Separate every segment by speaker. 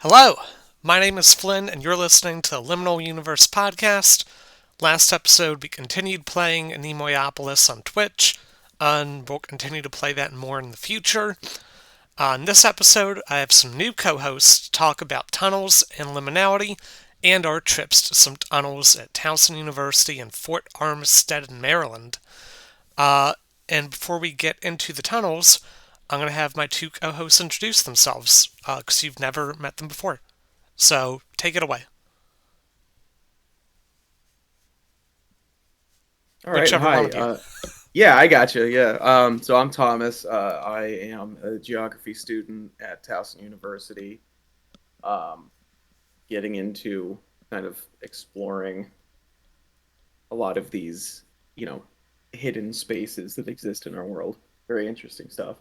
Speaker 1: Hello, my name is Flynn, and you're listening to the Liminal Universe podcast. Last episode, we continued playing Nemoiopolis on Twitch, and we'll continue to play that more in the future. In this episode, I have some new co hosts to talk about tunnels and liminality and our trips to some tunnels at Towson University and Fort Armistead in Maryland. Uh, and before we get into the tunnels, I'm going to have my two co hosts introduce themselves because you've never met them before. So take it away.
Speaker 2: All right.
Speaker 1: Whichever one
Speaker 2: Hi.
Speaker 1: of you.
Speaker 2: Yeah, I got you. Yeah. So I'm Thomas. I am a geography student at Towson University, um, getting into kind of exploring a lot of these, you know, hidden spaces that exist in our world. Very interesting stuff.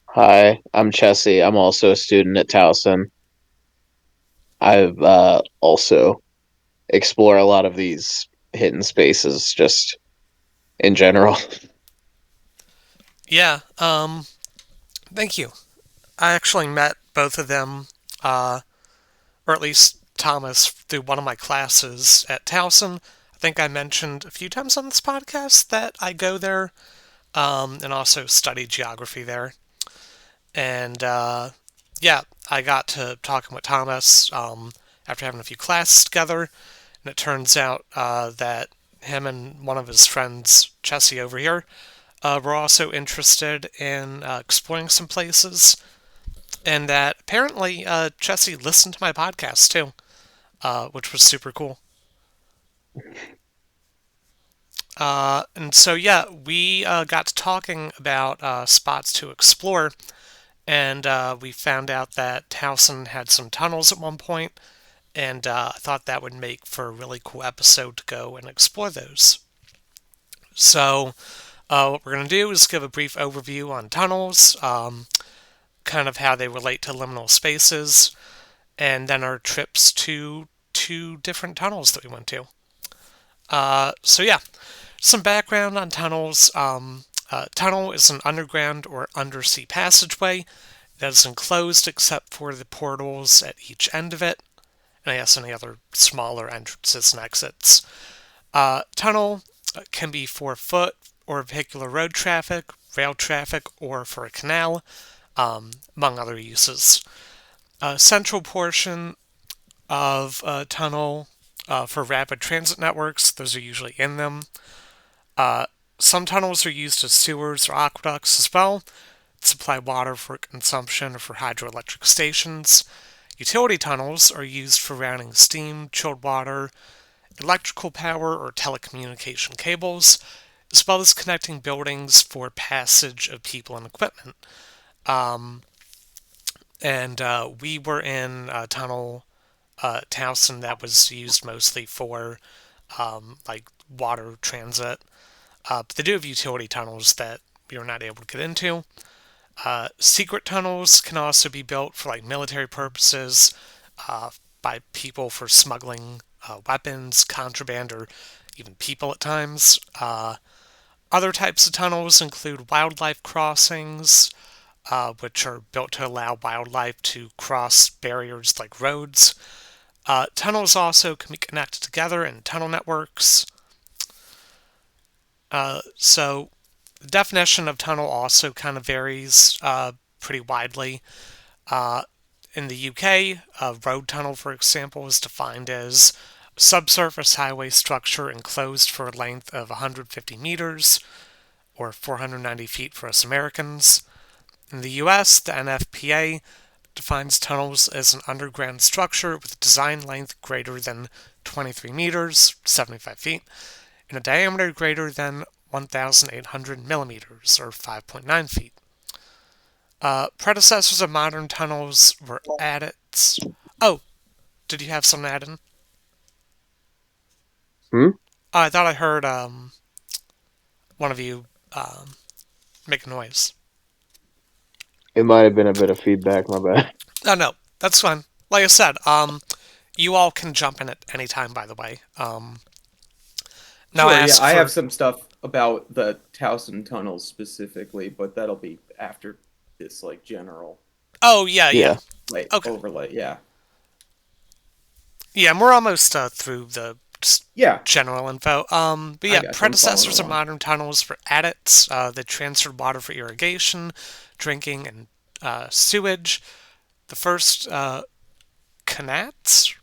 Speaker 3: Hi, I'm Chessie. I'm also a student at Towson. I've also explore a lot of these hidden spaces just in general.
Speaker 1: Yeah, thank you. I actually met both of them, or at least Thomas, through one of my classes at Towson. I think I mentioned a few times on this podcast that I go there and also study geography there. And yeah, I got to talking with Thomas after having a few classes together, and it turns out that him and one of his friends, Chessie over here, were also interested in exploring some places, and that apparently Chessie listened to my podcast too, which was super cool. And so, yeah, we got to talking about spots to explore, and we found out that Towson had some tunnels at one point, and I thought that would make for a really cool episode to go and explore those. So, what we're going to do is give a brief overview on tunnels, kind of how they relate to liminal spaces, and then our trips to two different tunnels that we went to. So yeah, some background on tunnels. Tunnel is an underground or undersea passageway that is enclosed except for the portals at each end of it, and I guess any other smaller entrances and exits. Tunnel can be for foot or vehicular road traffic, rail traffic, or for a canal, among other uses. Central portion of a tunnel for rapid transit networks, those are usually in them. Uh, some tunnels are used as sewers or aqueducts as well, to supply water for consumption or for hydroelectric stations. Utility tunnels are used for routing steam, chilled water, electrical power, or telecommunication cables, as well as connecting buildings for passage of people and equipment. Um, and we were in a tunnel Towson that was used mostly for like water transit. But they do have utility tunnels that we were not able to get into. Secret tunnels can also be built for like military purposes uh, by people for smuggling weapons, contraband, or even people at times. Other types of tunnels include wildlife crossings, which are built to allow wildlife to cross barriers like roads. Tunnels also can be connected together in tunnel networks. So the definition of tunnel also kind of varies pretty widely. Uh, in the UK, a road tunnel, for example, is defined as a subsurface highway structure enclosed for a length of 150 meters, or 490 feet for us Americans. In the US, the NFPA defines tunnels as an underground structure with a design length greater than 23 meters, 75 feet, and a diameter greater than 1,800 millimeters, or 5.9 feet. Predecessors of modern tunnels were adits. Oh, did you have something to add in?
Speaker 3: Hmm?
Speaker 1: I thought I heard one of you make a noise.
Speaker 3: It might have been a bit of feedback, my bad.
Speaker 1: Oh no, that's fine. Like I said, you all can jump in at any time. By the way, now I
Speaker 2: Sure. Yeah,
Speaker 1: ask
Speaker 2: I have
Speaker 1: for.
Speaker 2: some stuff about the Towson tunnels specifically, but that'll be after this like general.
Speaker 1: Oh, yeah, yeah.
Speaker 3: Yeah.
Speaker 2: Like
Speaker 1: Okay.
Speaker 2: overlay. Yeah.
Speaker 1: Yeah, and we're almost through the just
Speaker 2: Yeah.
Speaker 1: general info. But
Speaker 2: I
Speaker 1: yeah,
Speaker 2: got you. I'm following
Speaker 1: predecessors of
Speaker 2: along.
Speaker 1: modern tunnels were adits that transferred water for irrigation, drinking, and sewage. The first canats.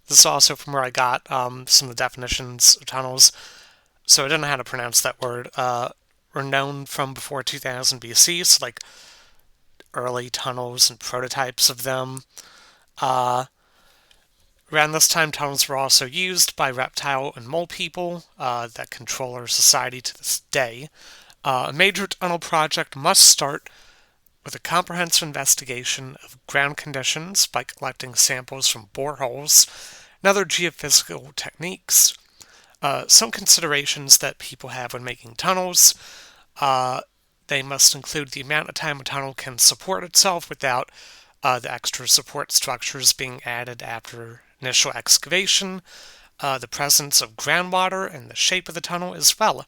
Speaker 1: This is also from where I got some of the definitions of tunnels. So I don't know how to pronounce that word. Were known from before 2000 BC, so like early tunnels and prototypes of them. Uh, Around this time, tunnels were also used by reptile and mole people that control our society to this day. A major tunnel project must start with a comprehensive investigation of ground conditions by collecting samples from boreholes and other geophysical techniques. Some considerations that people have when making tunnels. Uh, they must include the amount of time a tunnel can support itself without the extra support structures being added after initial excavation, the presence of groundwater, and the shape of the tunnel as well.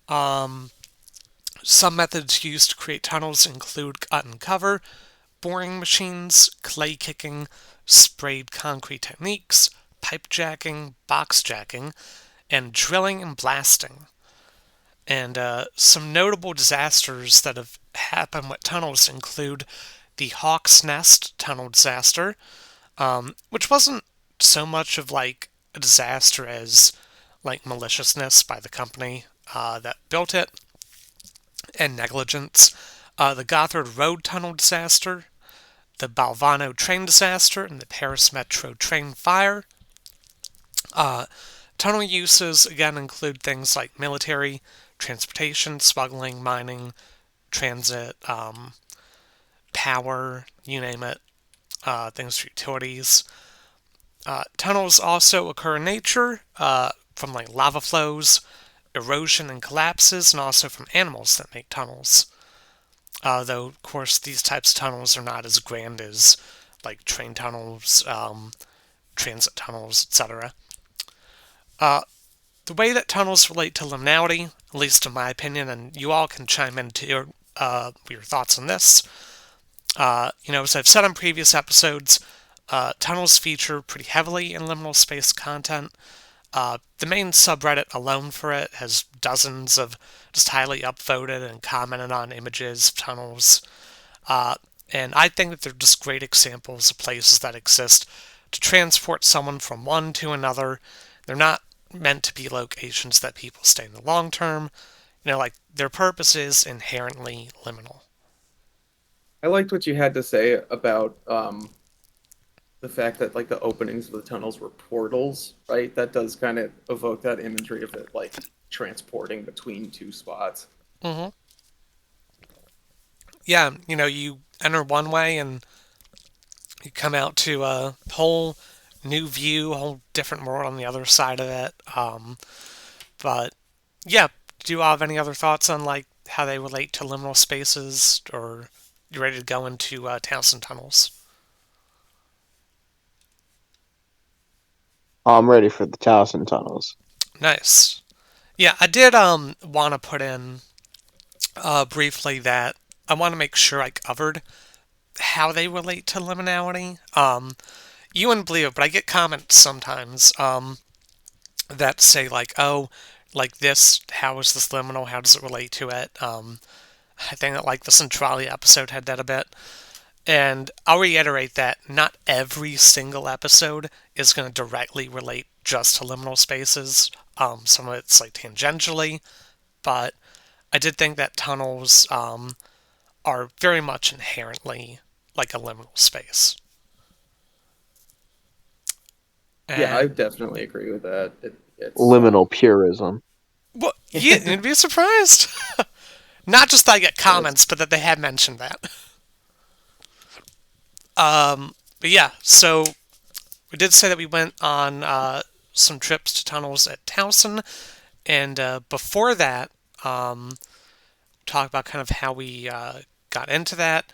Speaker 1: Um, some methods used to create tunnels include cut and cover, boring machines, clay kicking, sprayed concrete techniques, pipe jacking, box jacking, and drilling and blasting. And some notable disasters that have happened with tunnels include the Hawk's Nest tunnel disaster, which wasn't so much of like a disaster as like maliciousness by the company that built it and negligence. The Gothard Road tunnel disaster, the Balvano train disaster, and the Paris Metro train fire. Uh, Tunnel uses again include things like military, transportation, smuggling, mining, transit, power, you name it, things for utilities. Tunnels also occur in nature from like lava flows, erosion and collapses, and also from animals that make tunnels. Though, of course, these types of tunnels are not as grand as like train tunnels, transit tunnels, etc. Uh, the way that tunnels relate to liminality, at least in my opinion, and you all can chime into your thoughts on this. As I've said on previous episodes, tunnels feature pretty heavily in liminal space content. The main subreddit alone for it has dozens of just highly upvoted and commented on images of tunnels. Uh, and I think that they're just great examples of places that exist to transport someone from one to another. They're not meant to be locations that people stay in the long term. Like their purpose is inherently liminal.
Speaker 2: I liked what you had to say about the fact that like the openings of the tunnels were portals, right? That does kind of evoke that imagery of it like transporting between two spots.
Speaker 1: Mm-hmm. Yeah, you enter one way and you come out to a whole new view, a whole different world on the other side of it. But yeah, do you have any other thoughts on like how they relate to liminal spaces, or you ready to go into Towson tunnels?
Speaker 3: I'm ready for the Towson tunnels.
Speaker 1: Nice. Yeah, I did want to put in briefly that I want to make sure I covered how they relate to liminality. You wouldn't believe it, but I get comments sometimes that say like, "Oh, like this. How is this liminal? How does it relate to it?" I think that like the Centralia episode had that a bit. And I'll reiterate that not every single episode is going to directly relate just to liminal spaces. Some of it's like tangentially, but I did think that tunnels are very much inherently like a liminal space.
Speaker 2: Yeah, I
Speaker 1: And
Speaker 2: definitely agree with that. It's
Speaker 3: Liminal purism.
Speaker 1: well, yeah, you'd be surprised. Not just that I get
Speaker 2: it's
Speaker 1: comments, but that they have mentioned that. But yeah, so we did say that we went on some trips to tunnels at Towson, and before that, talk about kind of how we got into that.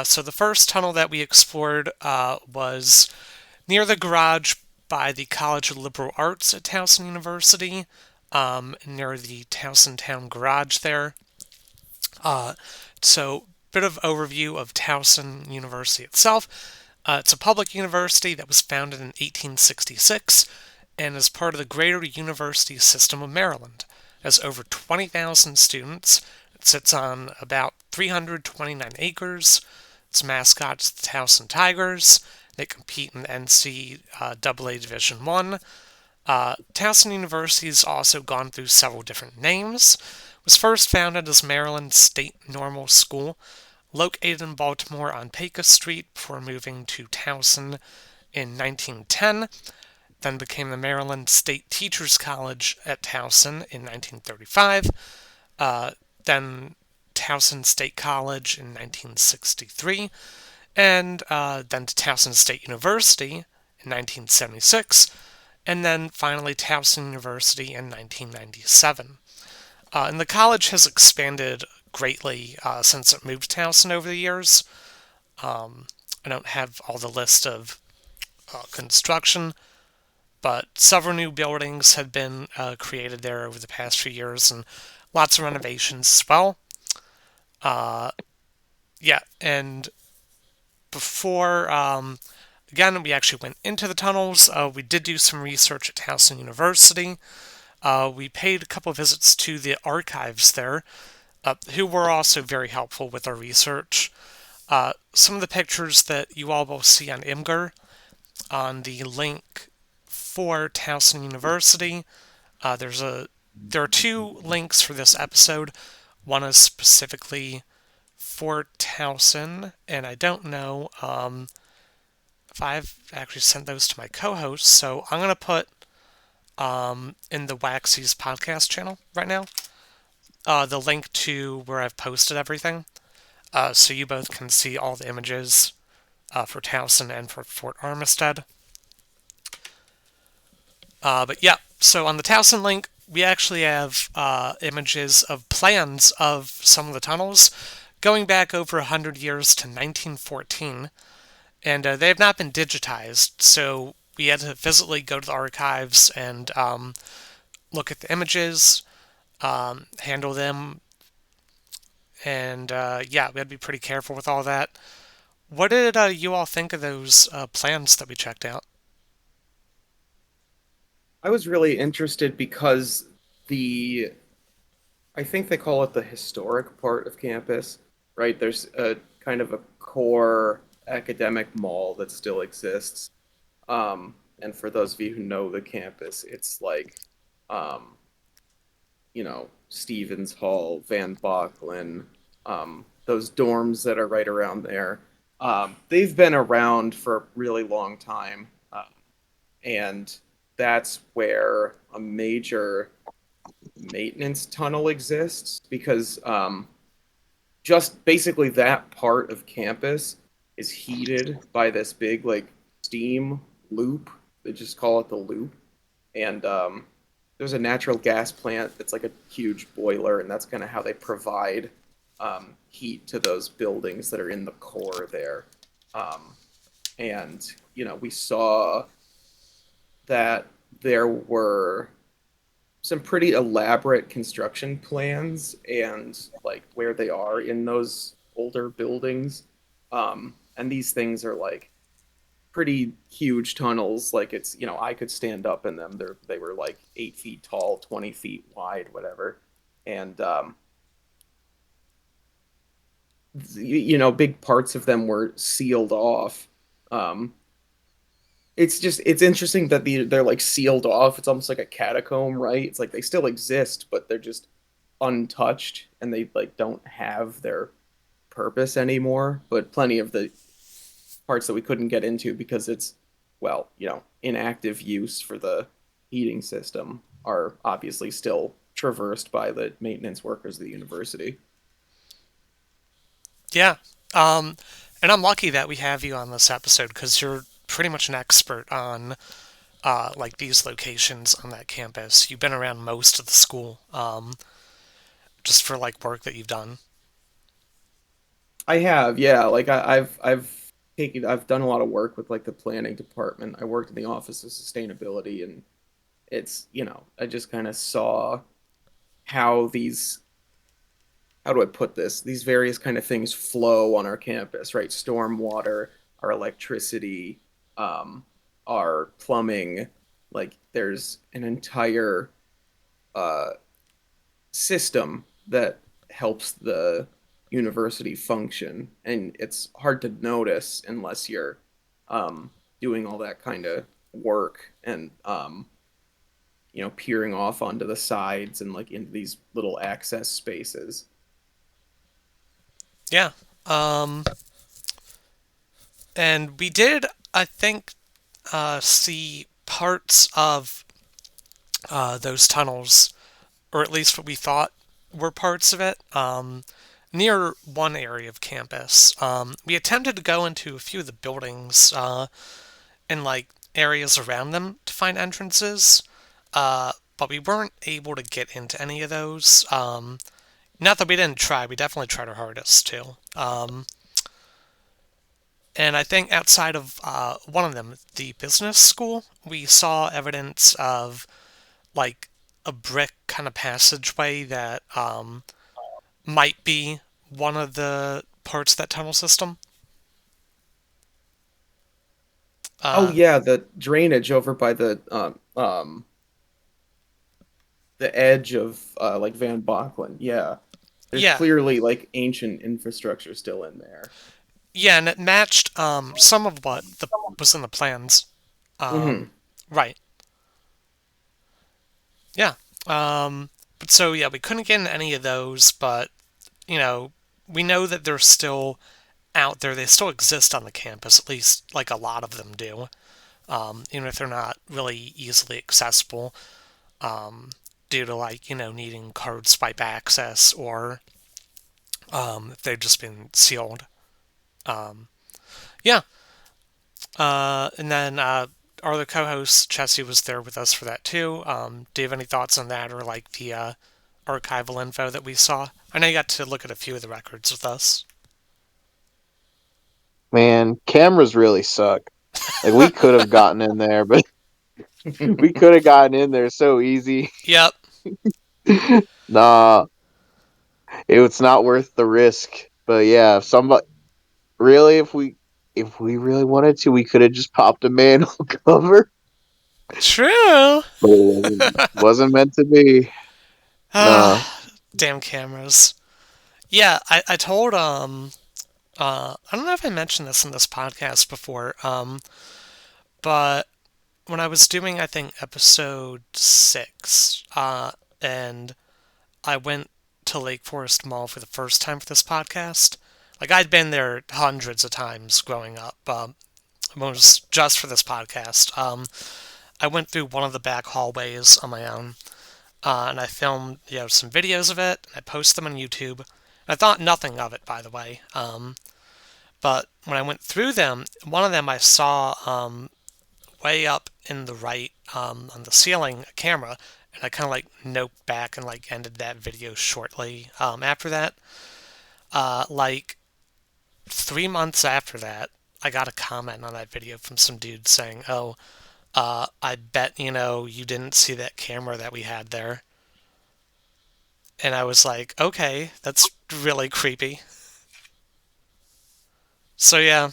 Speaker 1: So the first tunnel that we explored was near the garage by the College of Liberal Arts at Towson University, near the Towson Town Garage there. Uh, so bit of overview of Towson University itself. It's a public university that was founded in 1866 and is part of the Greater University System of Maryland. It has over 20,000 students. It sits on about 329 acres. Its mascot is the Towson Tigers. They compete in NCAA Division One. Towson University has also gone through several different names. It was first founded as Maryland State Normal School, located in Baltimore on Pecos Street before moving to Towson in 1910, then became the Maryland State Teachers College at Towson in 1935, uh, then Towson State College in 1963, and then to Towson State University in 1976, and then finally Towson University in 1997. And the college has expanded greatly since it moved to Towson over the years. I don't have all the list of construction, but several new buildings have been created there over the past few years, and lots of renovations as well. Uh, yeah, and before, again, we actually went into the tunnels. We did do some research at Towson University. We paid a couple of visits to the archives there, who were also very helpful with our research. Some of the pictures that you all will see on Imgur on the link for Towson University. There are two links for this episode. One is specifically for Towson, and I don't know if I've actually sent those to my co-host. So I'm gonna put in the Waxy's podcast channel right now the link to where I've posted everything, so you both can see all the images for Towson and for Fort Armistead. But yeah, so on the Towson link, we actually have images of plans of some of the tunnels going back over 100 years to 1914, and they have not been digitized, so we had to physically go to the archives and look at the images, handle them, and yeah, we had to be pretty careful with all that. What did you all think of those plans that we checked out?
Speaker 2: I was really interested because the I think they call it the historic part of campus, right? There's a kind of a core academic mall that still exists. And for those of you who know the campus, it's like, um, Stevens Hall, Van Bocklin, those dorms that are right around there. They've been around for a really long time. And that's where a major maintenance tunnel exists because just basically that part of campus is heated by this big like steam loop. They just call it the loop, and there's a natural gas plant that's like a huge boiler, and that's kind of how they provide heat to those buildings that are in the core there. Um, and we saw that there were some pretty elaborate construction plans and like where they are in those older buildings. And these things are like pretty huge tunnels. Like I could stand up in them. They were like 8 feet tall, 20 feet wide, whatever. And, big parts of them were sealed off. Um, it's interesting that they're like sealed off. It's almost like a catacomb, right? It's like they still exist, but they're just untouched and they like don't have their purpose anymore. But plenty of the parts that we couldn't get into because it's inactive use for the heating system are obviously still traversed by the maintenance workers of the university.
Speaker 1: Yeah, and I'm lucky that we have you on this episode because you're pretty much an expert on like these locations on that campus. You've been around most of the school, just for like work that you've done.
Speaker 2: I have, yeah. Like I've done a lot of work with like the planning department. I worked in the office of sustainability, and I just kind of saw how these how do I put this? These various kind of things flow on our campus, right? Storm water, our electricity, um, our plumbing. Like there's an entire uh, system that helps the university function, and it's hard to notice unless you're um, doing all that kind of work and peering off onto the sides and like into these little access spaces.
Speaker 1: Yeah. Um, and we did, I think, see parts of those tunnels, or at least what we thought were parts of it, near one area of campus. We attempted to go into a few of the buildings and like areas around them to find entrances, but we weren't able to get into any of those. Not that we didn't try, we definitely tried our hardest too. And I think outside of one of them, the business school, we saw evidence of like a brick kind of passageway that might be one of the parts of that tunnel system.
Speaker 2: Oh
Speaker 1: Uh,
Speaker 2: yeah, the drainage over by the edge of like Van Bachlen. Yeah, there's
Speaker 1: yeah,
Speaker 2: clearly like ancient infrastructure still in there.
Speaker 1: yeah, and it matched some of what was in the plans.
Speaker 2: Hmm.
Speaker 1: Right. Yeah. But so yeah, we couldn't get into any of those, but you know, we know that they're still out there. They still exist on the campus. At least like a lot of them do. Even if they're not really easily accessible, due to like needing card swipe access or if they've just been sealed. Um, yeah. And then our other co-host Chessie was there with us for that too. Do you have any thoughts on that or like the archival info that we saw? I know you got to look at a few of the records with us.
Speaker 3: Man, cameras really suck. Like we could have gotten in there, but we could have gotten in there so easy.
Speaker 1: Yep.
Speaker 3: Nah, it's not worth the risk. But yeah, if somebody really, if we really wanted to, we could have just popped a manhole cover.
Speaker 1: True.
Speaker 3: But it wasn't meant to be. Nah.
Speaker 1: Ah, damn cameras. Yeah, I told I don't know if I mentioned this in this podcast before, but when I was doing I think episode 6, and I went to Lake Forest Mall for the first time for this podcast. Like I'd been there hundreds of times growing up. It was just for this podcast. I went through one of the back hallways on my own, and I filmed some videos of it. And I posted them on YouTube. I thought nothing of it, by the way. But when I went through them, one of them I saw way up in the right on the ceiling a camera, and I kind of like noped back and like ended that video shortly after that. Like 3 months after that, I got a comment on that video from some dude saying, "Oh, I bet you didn't see that camera that we had there." And I was like, "Okay, that's really creepy." So yeah,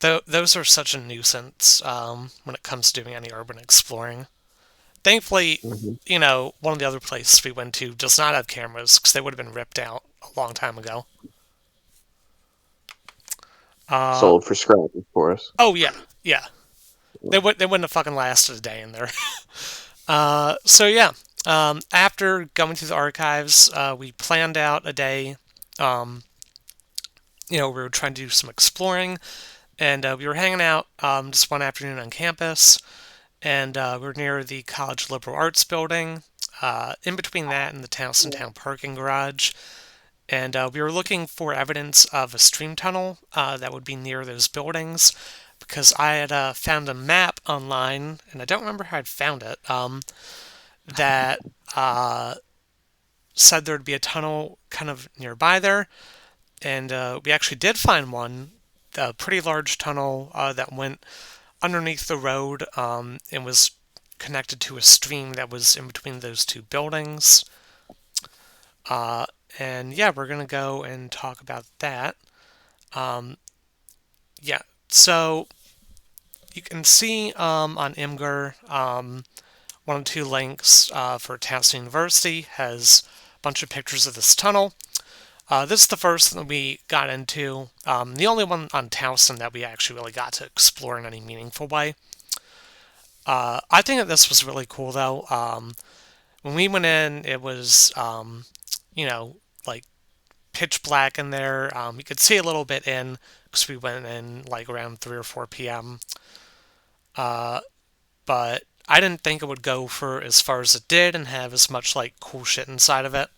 Speaker 1: those are such a nuisance when it comes to doing any urban exploring. Thankfully,
Speaker 3: Mhm.
Speaker 1: one of the other places we went to does not have cameras because they would have been ripped out a long time ago. Uh,
Speaker 3: Sold for scrap, of course.
Speaker 1: oh yeah, yeah. They wouldn't have fucking lasted a day in there. So yeah, after going through the archives, we planned out a day. Um, we were trying to do some exploring, and we were hanging out just one afternoon on campus, and we were near the College Liberal Arts building. In between that and the Towson Town parking garage, and we were looking for evidence of a stream tunnel that would be near those buildings because I had found a map online, and I don't remember how I'd found it, that uh, said there'd be a tunnel kind of nearby there, and we actually did find one, a pretty large tunnel that went underneath the road and was connected to a stream that was in between those two buildings. Uh, and yeah, we're gonna go and talk about that. Um, yeah, so you can see on Imgur, one of the two links for Towson University has a bunch of pictures of this tunnel. This is the first that we got into, the only one on Towson that we actually really got to explore in any meaningful way. I think that this was really cool though. When we went in, it was, you know, like pitch black in there. You could see a little bit in because we went in like around 3 or 4 p.m. Uh, but I didn't think it would go for as far as it did and have as much like cool shit inside of it.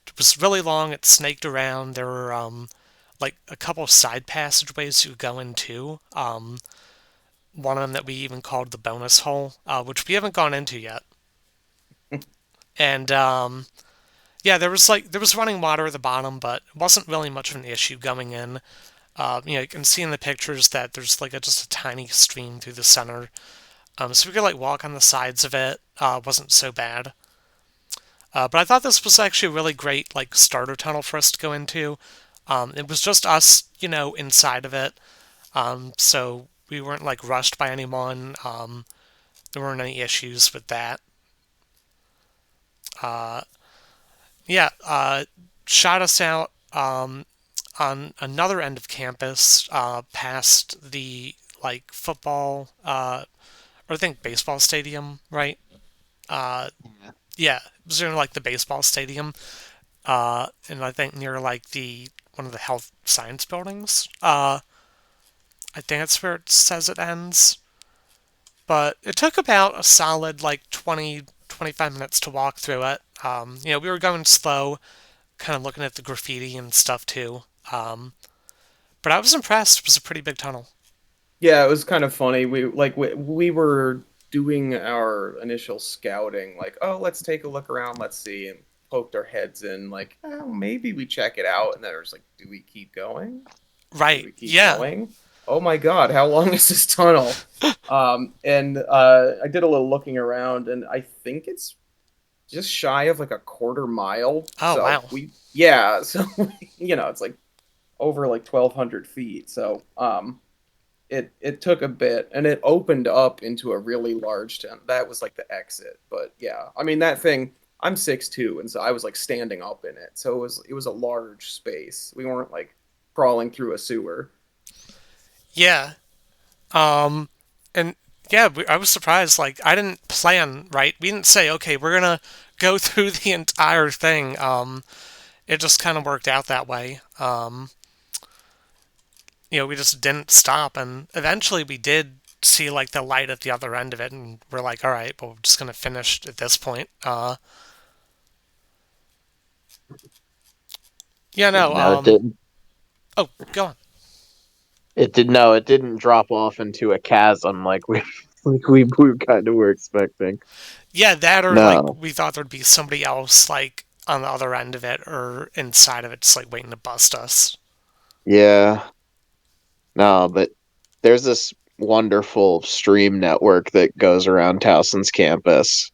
Speaker 1: It was really long. It snaked around. There were like a couple of side passageways you could go into. One of them that we even called the bonus hole, which we haven't gone into yet. And yeah, there was running water at the bottom, but it wasn't really much of an issue going in. You can see in the pictures that there's like just a tiny stream through the center, so we could like walk on the sides of it. Wasn't so bad. But I thought this was actually a really great like starter tunnel for us to go into. It was just us, inside of it, so we weren't like rushed by anyone. There weren't any issues with that. Uh, yeah, shot us out on another end of campus, past the like football, or I think baseball stadium, right? Uh,
Speaker 3: Yeah.
Speaker 1: yeah, it was in like the baseball stadium, and I think near like the one of the health science buildings. I think that's where it says it ends. But it took about a solid like 20, 25 minutes to walk through it. We were going slow, kind of looking at the graffiti and stuff too. But I was impressed. It was a pretty big tunnel.
Speaker 2: Yeah, it was kind of funny. We were doing our initial scouting, like, oh, let's take a look around, let's see, and poked our heads in, like, oh, maybe we check it out. And then it was like, do we keep going? Do
Speaker 1: Right.
Speaker 2: we keep
Speaker 1: Yeah.
Speaker 2: going? Oh my God, how long is this tunnel? And I did a little looking around, and I think it's just shy of like a quarter mile.
Speaker 1: Oh,
Speaker 2: So
Speaker 1: wow.
Speaker 2: yeah, so it's like over like 1,200 feet. So it took a bit, and it opened up into a really large tent. That was like the exit. But yeah, I mean that thing. I'm 6'2", and so I was like standing up in it. So it was a large space. We weren't like crawling through a sewer.
Speaker 1: Yeah. Um, and yeah, I was surprised. Like, I didn't plan, right? We didn't say, okay, we're gonna go through the entire thing. It just kind of worked out that way. We just didn't stop, and eventually we did see like the light at the other end of it, and we're like, all right, well, we're just gonna finish at this point. Yeah, no.
Speaker 3: No, it didn't.
Speaker 1: Oh, go on.
Speaker 3: It did no. It didn't drop off into a chasm like we we kind of were expecting.
Speaker 1: Yeah, that or like
Speaker 3: No.
Speaker 1: we thought there'd be somebody else like on the other end of it or inside of it, just like waiting to bust us.
Speaker 3: Yeah. No, but there's this wonderful stream network that goes around Towson's campus,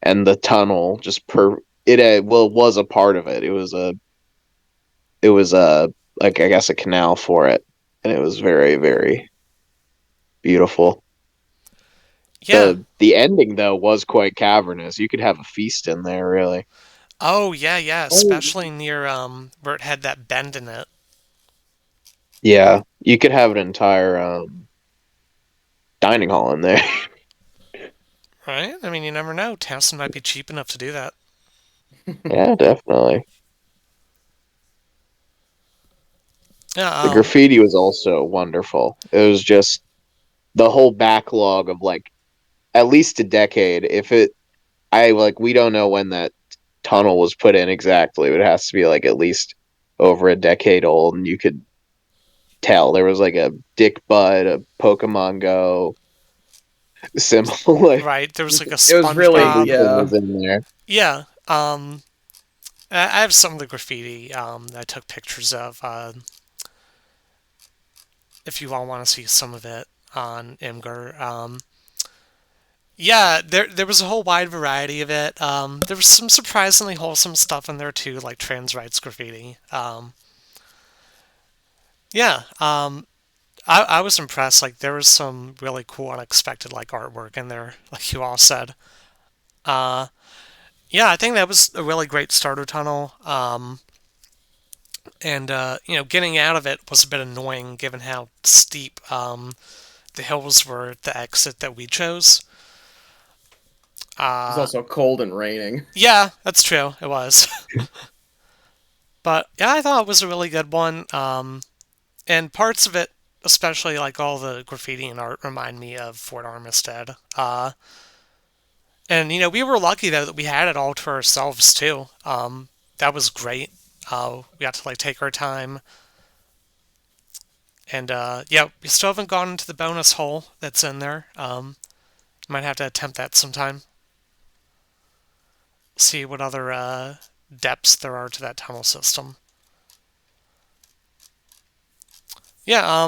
Speaker 3: and the tunnel just per it well was a part of it. It was a like I guess a canal for it, and it was very very beautiful.
Speaker 1: Yeah.
Speaker 3: The ending though was quite cavernous. You could have a feast in there, really.
Speaker 1: Oh, yeah, yeah.
Speaker 2: Oh,
Speaker 1: Especially near where it had that bend in it,
Speaker 3: Yeah, you could have an entire dining hall in there.
Speaker 1: right? I mean, you never know. Towson might be cheap enough to do that.
Speaker 3: Yeah, definitely.
Speaker 1: Yeah.
Speaker 3: The graffiti was also wonderful. It was just the whole backlog of like at least a decade. If it, I like, we don't know when that tunnel was put in exactly. But it has to be like at least over a decade old, and you could tell there was like a Dick Bud, a Pokemon Go symbol. Like
Speaker 1: Right. There was like a
Speaker 2: it was really,
Speaker 1: SpongeBob.
Speaker 3: everything
Speaker 2: yeah.
Speaker 3: was in there.
Speaker 1: Yeah. I have some of the graffiti that I took pictures of. If you all want to see some of it on Imgur. Yeah, there was a whole wide variety of it. There was some surprisingly wholesome stuff in there too, like trans rights graffiti. Yeah, I was impressed. Like there was some really cool, unexpected like artwork in there, like you all said. Uh, yeah, I think that was a really great starter tunnel. And getting out of it was a bit annoying given how steep the hills were at the exit that we chose.
Speaker 2: It was
Speaker 1: Uh,
Speaker 2: also cold and raining.
Speaker 1: yeah, that's true. It was. But yeah, I thought it was a really good one. And parts of it, especially like all the graffiti and art, remind me of Fort Armistead. And we were lucky though that we had it all to ourselves too. That was great. We got to like take our time, and yeah, we still haven't gone into the bonus hole that's in there. Might have to attempt that sometime. See what other depths there are to that tunnel system. Yeah,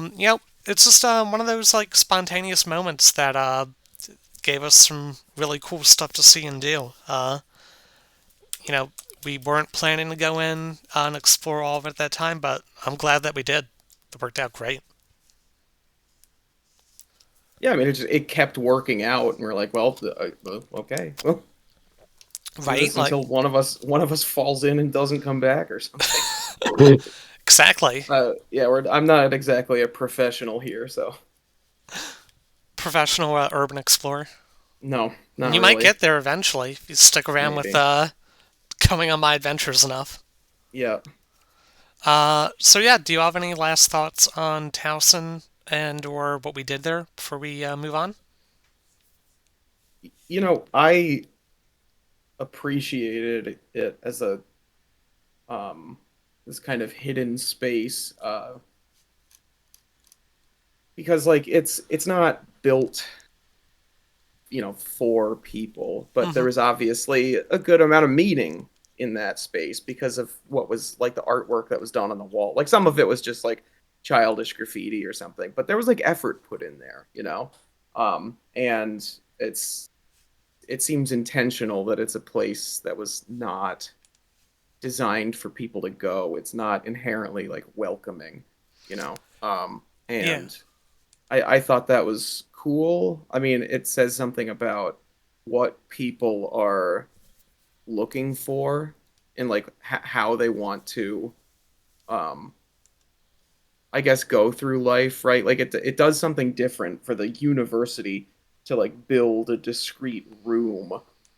Speaker 1: it's just one of those like spontaneous moments that gave us some really cool stuff to see and do. You know, we weren't planning to go in and explore all of it at that time, but I'm glad that we did. It worked out great.
Speaker 2: Yeah, I mean, it kept working out, and we're like, well, okay, well, do
Speaker 1: Right?
Speaker 2: this
Speaker 1: Like,
Speaker 2: until one of us falls in and doesn't come back or something.
Speaker 1: exactly.
Speaker 2: Yeah, I'm not exactly a professional here, so
Speaker 1: Professional urban explorer.
Speaker 2: no, not
Speaker 1: You might
Speaker 2: really.
Speaker 1: get there eventually if you stick around with
Speaker 2: Maybe.
Speaker 1: coming on my adventures enough.
Speaker 2: Yeah.
Speaker 1: So yeah, do you have any last thoughts on Towson and or what we did there before we move on?
Speaker 2: I appreciated it as a um this kind of hidden space because like it's not built for people, but
Speaker 1: Mm-hmm.
Speaker 2: there was obviously a good amount of meaning in that space because of what was like the artwork that was done on the wall. Like some of it was just like childish graffiti or something, but there was like effort put in there. And it seems intentional that it's a place that was not designed for people to go. It's not inherently like welcoming, you know.
Speaker 1: Yeah.
Speaker 2: And I thought that was cool. I mean, it says something about what people are looking for and like how they want to, um, I guess, go through life, right? Like it does something different for the university to like build a discrete room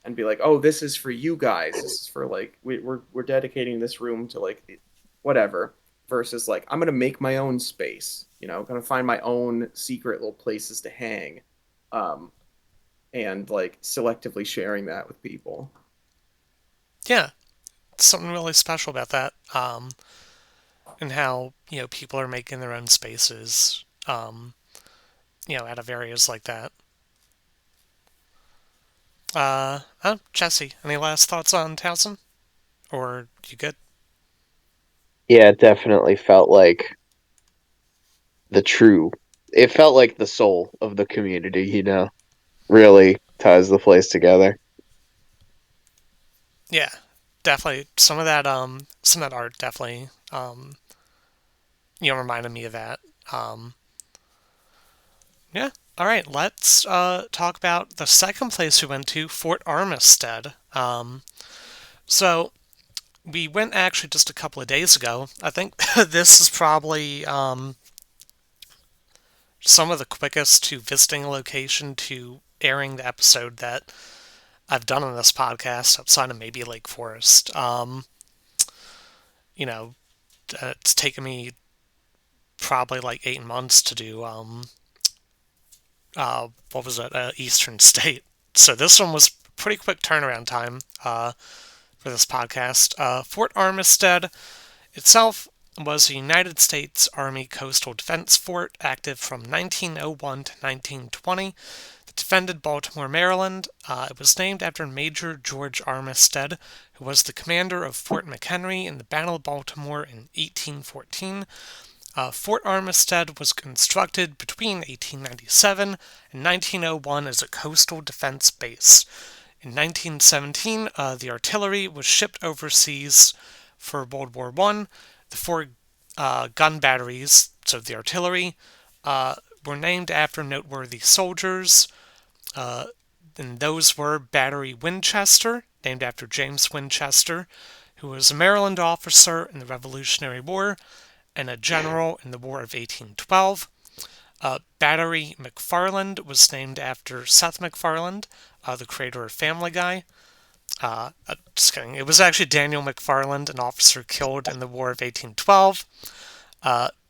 Speaker 2: and be like, oh, this is for you guys. This is for like we're dedicating this room to like whatever. Versus like I'm gonna make my own space. Gonna find my own secret little places to hang, um, and like selectively sharing that with people.
Speaker 1: Yeah. Something really special about that. And how, people are making their own spaces, out of areas like that. Jesse, any last thoughts on Towson? Or you good?
Speaker 3: Yeah, it definitely felt like the true. It felt like the soul of the community. Really ties the place together.
Speaker 1: Yeah, definitely. Some of that art definitely, reminded me of that. Um, yeah. All right, let's talk about the second place we went to, Fort Armistead. So we went actually just a couple of days ago. I think this is probably some of the quickest to visiting a location to airing the episode that I've done on this podcast outside of maybe Lake Forest. You know, it's taken me probably like 8 months to do what was it, Eastern State. So this one was pretty quick turnaround time for this podcast. Fort Armistead itself was a United States Army coastal defense fort active from 1901 to 1920 that defended Baltimore, Maryland. It was named after Major George Armistead, who was the commander of Fort McHenry in the Battle of Baltimore in 1814. Fort Armistead was constructed between 1897 and 1901 as a coastal defense base. In 1917, the artillery was shipped overseas for World War I. The four gun batteries, so the artillery, were named after noteworthy soldiers, uh, and those were Battery Winchester, named after James Winchester, who was a Maryland officer in the Revolutionary War and a general in the War of 1812. Battery McFarland was named after Seth MacFarlane, the creator of Family Guy. Just kidding. It was actually Daniel McFarland, an officer killed in the War of 1812.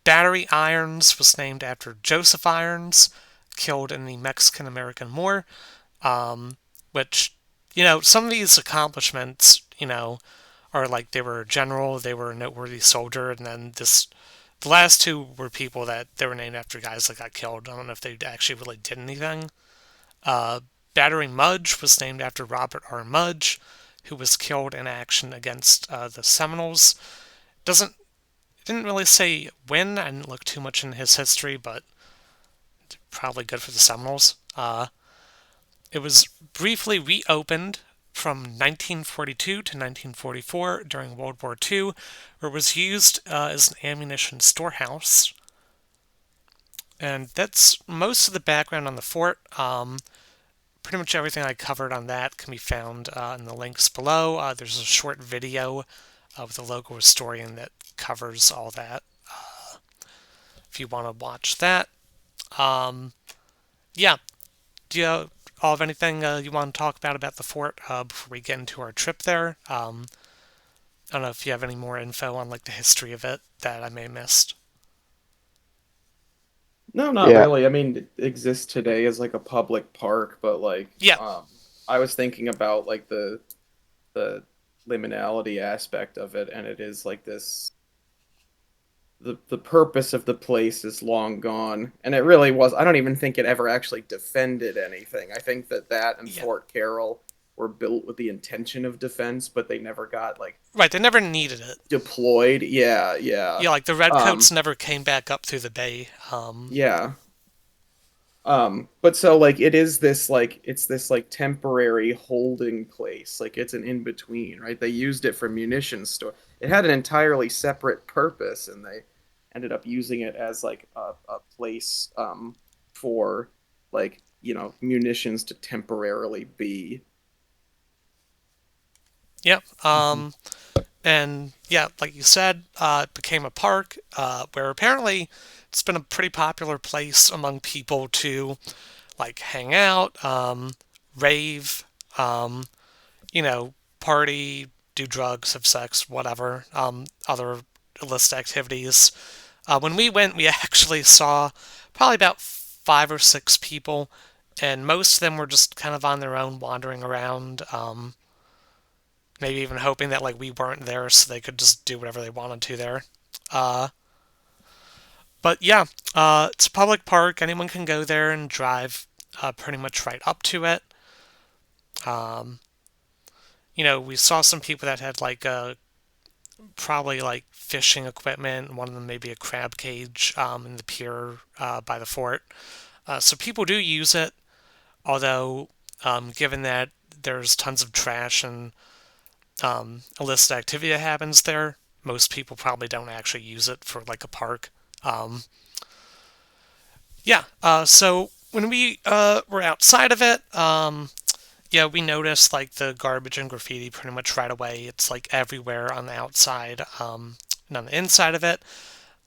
Speaker 1: Battery Irons was named after Joseph Irons, killed in the Mexican American War. Which, some of these accomplishments, are like they were a general, they were a noteworthy soldier, and then the last two were people that they were named after guys that got killed. I don't know if they actually really did anything. Uh, Battery Mudge was named after Robert R. Mudge, who was killed in action against the Seminoles. Doesn't it didn't really say when. I didn't look too much in his history, but probably good for the Seminoles. It was briefly reopened from 1942 to 1944 during World War II, where it was used as an ammunition storehouse. And that's most of the background on the fort. Pretty much everything I covered on that can be found in the links below. There's a short video with a local historian that covers all that if you want to watch that. Um, yeah, do you all have anything you want to talk about the fort before we get into our trip there? I don't know if you have any more info on like the history of it that I may have missed.
Speaker 2: No, not
Speaker 3: Yeah.
Speaker 2: really. I mean, it exists today as like a public park, but like,
Speaker 1: Yeah,
Speaker 2: I was thinking about like the liminality aspect of it, and it is like this. The purpose of the place is long gone, and it really was. I don't even think it ever actually defended anything. I think that and
Speaker 1: yeah,
Speaker 2: Fort Carroll were built with the intention of defense, but they never got like
Speaker 1: right. They never needed it.
Speaker 2: deployed. Yeah, yeah.
Speaker 1: Yeah, like the redcoats
Speaker 2: Um,
Speaker 1: never came back up through the bay.
Speaker 2: yeah. But so like it is this like it's this like temporary holding place. Like it's an in between, right? They used it for munitions store. It had an entirely separate purpose, and they ended up using it as like a place for like munitions to temporarily be.
Speaker 1: Yep.
Speaker 2: Mhm.
Speaker 1: And yeah, like you said, it became a park where apparently it's been a pretty popular place among people to like hang out, rave, um, party, do drugs, have sex, whatever, other illicit activities. When we went, we actually saw probably about 5 or 6 people, and most of them were just kind of on their own, wandering around. Maybe even hoping that like we weren't there, so they could just do whatever they wanted to there. Uh, but yeah, it's a public park. Anyone can go there and drive pretty much right up to it. Um, we saw some people that had like probably like fishing equipment. One of them maybe a crab cage in the pier by the fort. So people do use it, although given that there's tons of trash and illicit activity that happens there, most people probably don't actually use it for like a park. Um, yeah, so when we were outside of it, yeah, we noticed like the garbage and graffiti pretty much right away. It's like everywhere on the outside and on the inside of it.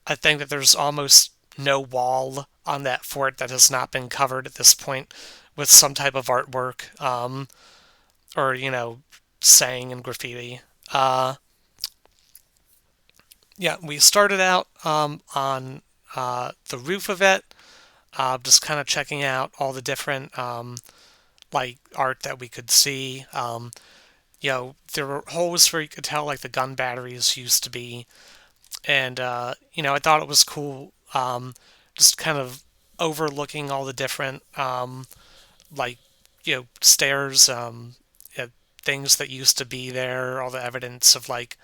Speaker 1: I think that there's almost no wall on that fort that has not been covered at this point with some type of artwork or, saying in graffiti. Uh, yeah, we started out on the roof of it, just kind of checking out all the different like art that we could see. There were holes where you could tell like the gun batteries used to be, and I thought it was cool, just kind of overlooking all the different like stairs, things that used to be there, all the evidence of like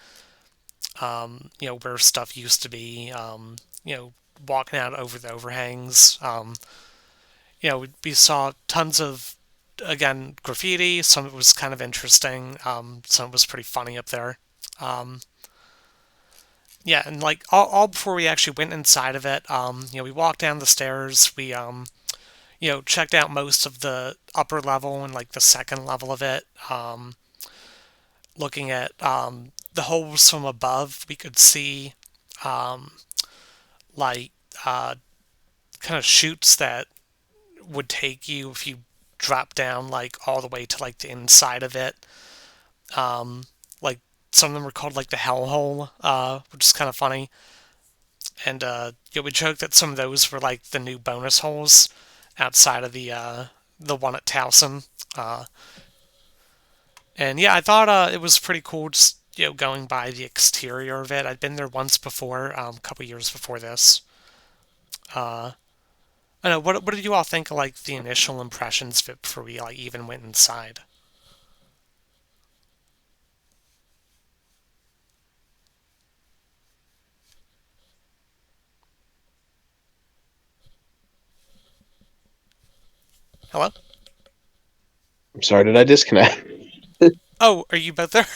Speaker 1: where stuff used to be, walking out over the overhangs. We saw tons of, again, graffiti. Some of it was kind of interesting. Some of it was pretty funny up there. Um, yeah, and like all before we actually went inside of it, we walked down the stairs. We checked out most of the upper level and like the second level of it. Looking at the holes from above, we could see um, like uh, kind of chutes that would take you if you drop down like all the way to like the inside of it. Like some of them were called like the hellhole, which is kind of funny. And we joked that some of those were like the new bonus holes outside of the one at Towson. Uh, and yeah, I thought it was pretty cool just going by the exterior of it. I'd been there once before, a couple years before this. Uh, I don't know. What did you all think of like the initial impressions of it before we like even went inside? Hello?
Speaker 3: I'm sorry, did I disconnect?
Speaker 1: Oh, are you both there?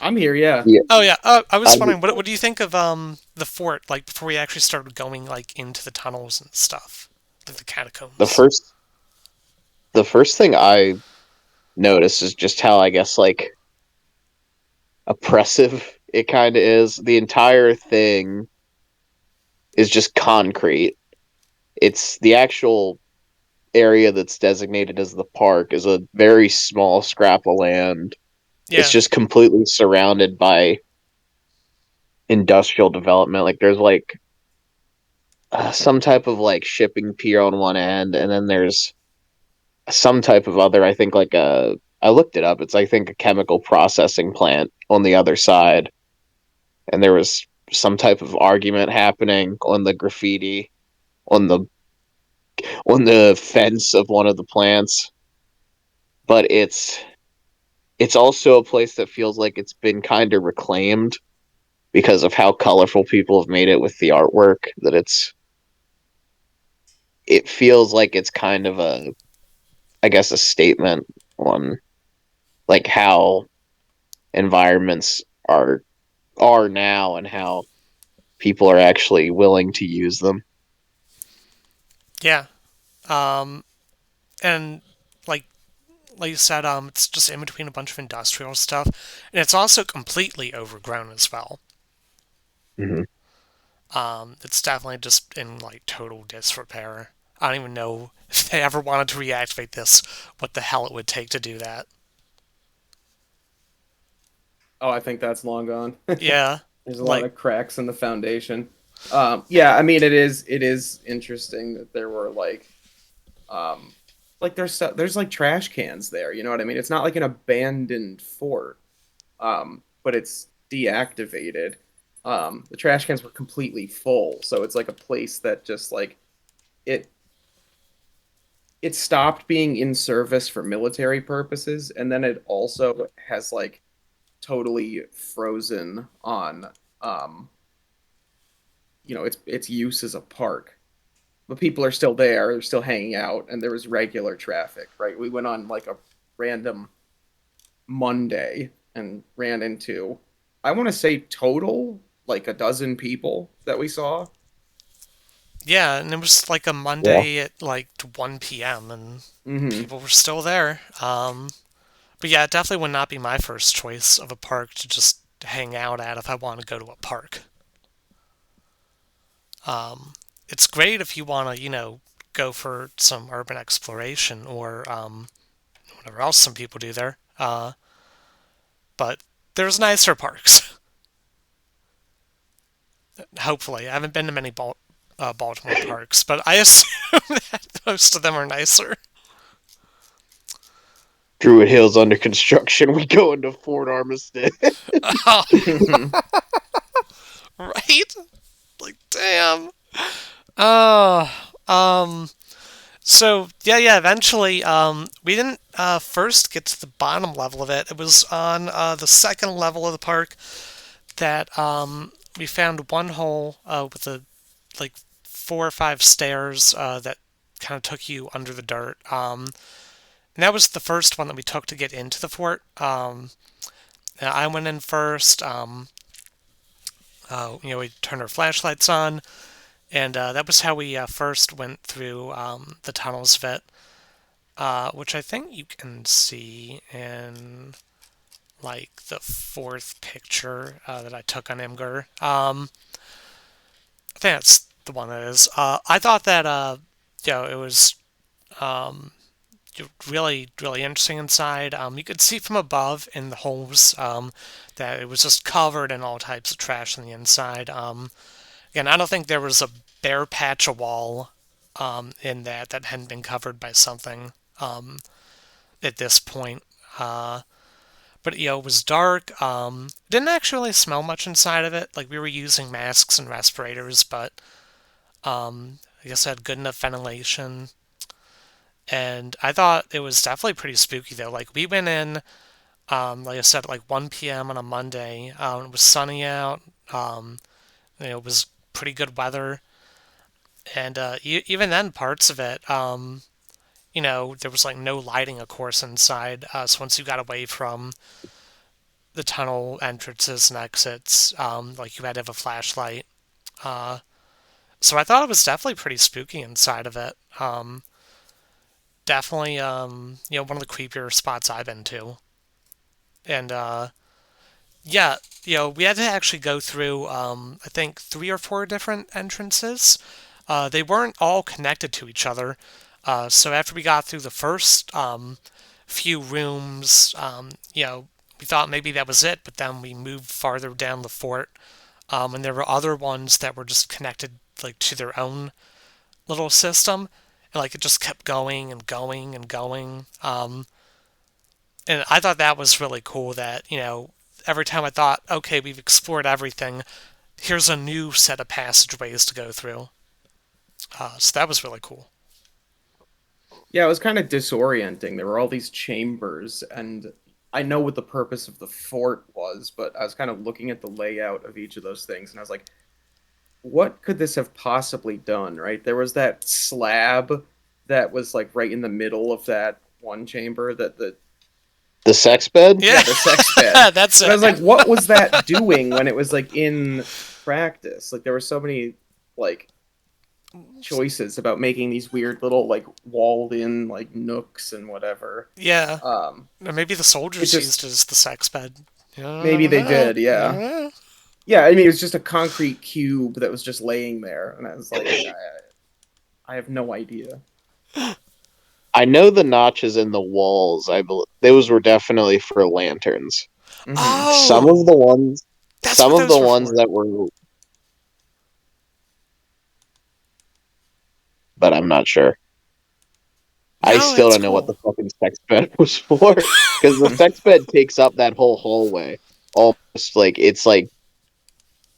Speaker 2: I'm here. Yeah.
Speaker 3: Yeah.
Speaker 1: Oh yeah. I was
Speaker 3: I,
Speaker 1: wondering, what do you think of the fort? Like before we actually started going like into the tunnels and stuff, like the
Speaker 3: the
Speaker 1: catacombs.
Speaker 3: first the first thing I noticed is just how I guess like oppressive it kind of is. The entire thing is just concrete. It's the actual area that's designated as the park is a very small scrap of land. It's
Speaker 1: Yeah.
Speaker 3: just completely surrounded by industrial development. Like there's like some type of like shipping pier on one end, and then there's some type of other. I think like a. I looked it up. It's I think a chemical processing plant on the other side, and there was some type of argument happening on the graffiti on the fence of one of the plants. But it's also a place that feels like it's been kind of reclaimed because of how colorful people have made it with the artwork. That it feels like it's kind of a I guess a statement on like how environments are now and how people are actually willing to use them.
Speaker 1: Yeah. Um, and like like you said, it's just in between a bunch of industrial stuff, and it's also completely overgrown as well.
Speaker 3: Mm-hmm.
Speaker 1: It's definitely just in like total disrepair. I don't even know if they ever wanted to reactivate this, what the hell it would take to do that.
Speaker 2: Oh, I think that's long gone.
Speaker 1: Yeah,
Speaker 2: There's a lot
Speaker 1: like
Speaker 2: of cracks in the foundation. Yeah, I mean it is interesting that there were um, like there's like trash cans there. You know what I mean? It's not like an abandoned fort, but it's deactivated. The trash cans were completely full, so it's like a place that just like it it stopped being in service for military purposes, and then it also has like totally frozen on um its use as a park. But people are still there, they're still hanging out, and there was regular traffic, right? We went on like a random Monday and ran into, I want to say total like a dozen people that we saw.
Speaker 1: yeah, and it was like a
Speaker 3: Yeah.
Speaker 1: Monday at like 1 p.m. and
Speaker 2: Mm-hmm.
Speaker 1: people were still there. But yeah, it definitely would not be my first choice of a park to just hang out at if I want to go to a park. It's great if you want to, go for some urban exploration or whatever else some people do there. But there's nicer parks. Hopefully, I haven't been to many Baltimore parks, but I assume that most of them are nicer.
Speaker 3: Druid Hill's under construction. We go into Fort Armistead.
Speaker 1: Right? Like, damn. Uh, um, so yeah. Eventually, we didn't first get to the bottom level of it. It was on the second level of the park. that we found one hole with a like 4 or 5 stairs that kind of took you under the dirt. And that was the first one that we took to get into the fort. I went in first. We turned our flashlights on, and that was how we first went through the tunnels of it, which I think you can see in like the fourth picture that I took on Imgur. I think that's the one that is. I thought that it was um, really really interesting inside. You could see from above in the holes that it was just covered in all types of trash on the inside. Again, I don't think there was a bare patch of wall in that hadn't been covered by something at this point. Uh, but it was dark. Didn't actually smell much inside of it. Like we were using masks and respirators, but I guess it had good enough ventilation. And I thought it was definitely pretty spooky though. Like we went in, like I said, at like 1 p.m. on a Monday. It was sunny out. Um, it was pretty good weather, and even then, parts of it, there was like no lighting, of course, inside. So once you got away from the tunnel entrances and exits, like you had to have a flashlight. Uh, so I thought it was definitely pretty spooky inside of it. Definitely, one of the creepier spots I've been to. And yeah, we had to actually go through, I think, 3 or 4 different entrances. They weren't all connected to each other. So after we got through the first few rooms, we thought maybe that was it, but then we moved farther down the fort, and there were other ones that were just connected like to their own little system, and like it just kept going and going and going. And I thought that was really cool. That every time I thought, okay, we've explored everything, here's a new set of passageways to go through. So that was really cool.
Speaker 2: Yeah, it was kind of disorienting. There were all these chambers, and I know what the purpose of the fort was, but I was kind of looking at the layout of each of those things, and I was like, what could this have possibly done, right? There was that slab that was like right in the middle of that one chamber that
Speaker 3: The sex bed?
Speaker 1: Yeah,
Speaker 2: yeah, the sex bed.
Speaker 1: that's
Speaker 2: And I
Speaker 1: it.
Speaker 2: was like, what was that doing when it was like in practice? Like there were so many like choices about making these weird little like walled in like nooks and whatever.
Speaker 1: Yeah,
Speaker 2: Um
Speaker 1: or maybe the
Speaker 2: it
Speaker 1: soldiers
Speaker 2: just
Speaker 1: used it as the sex bed. I
Speaker 2: maybe
Speaker 1: don't
Speaker 2: they
Speaker 1: know.
Speaker 2: did,
Speaker 1: I don't
Speaker 2: yeah.
Speaker 1: know.
Speaker 2: Yeah, I mean it was just a concrete cube that was just laying there and I was like I have no idea.
Speaker 3: I know the notches in the walls. I believe those were definitely for lanterns.
Speaker 2: Mhm.
Speaker 3: Some of
Speaker 1: Oh,
Speaker 3: the ones,
Speaker 1: that's
Speaker 3: some
Speaker 1: what
Speaker 3: of the
Speaker 1: those were
Speaker 3: ones
Speaker 1: for.
Speaker 3: that were, but I'm not sure. I
Speaker 1: No,
Speaker 3: still
Speaker 1: that's
Speaker 3: don't know what
Speaker 1: cool.
Speaker 3: the fucking sex bed was for because the sex bed takes up that whole hallway. Almost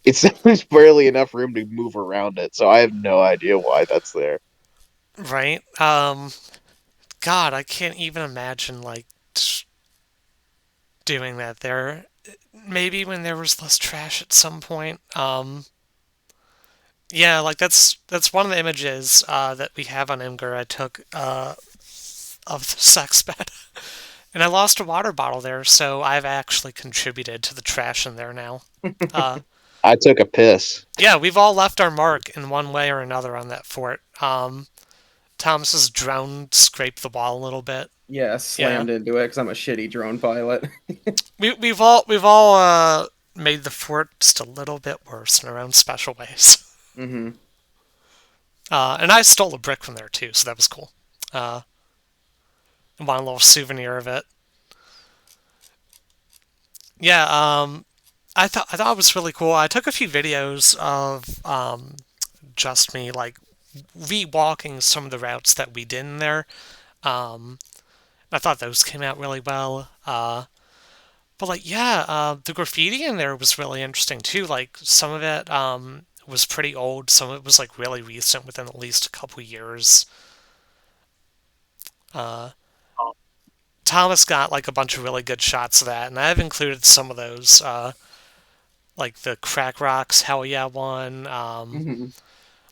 Speaker 3: it's there's barely enough room to move around it. So I have no idea why that's there.
Speaker 1: Right? God, I can't even imagine like doing that there. Maybe when there was less trash at some point. Yeah, like that's one of the images that we have on Imgur I took of the sex bed. And I lost a water bottle there, so I've actually contributed to the trash in there now. Uh,
Speaker 3: I took a piss.
Speaker 1: yeah, we've all left our mark in one way or another on that fort. Thomas's drone scraped the wall a little bit.
Speaker 2: Yeah,
Speaker 1: Yeah,
Speaker 2: slammed into it cuz I'm a shitty drone pilot.
Speaker 1: we've all made the fort just a little bit worse in our own special ways.
Speaker 2: Mhm.
Speaker 1: And I stole a brick from there too, so that was cool. Uh, want a little souvenir of it. Yeah, I thought it was really cool. I took a few videos of just me like re-walking some of the routes that we did in there. Um, I thought those came out really well. But like, yeah, the graffiti in there was really interesting too. Like some of it was pretty old. Some of it was like really recent, within at least a couple years. Uh, Thomas got like a bunch of really good shots of that, and I've included some of those. like the Crack Rocks Hell Yeah one,
Speaker 2: Hmm.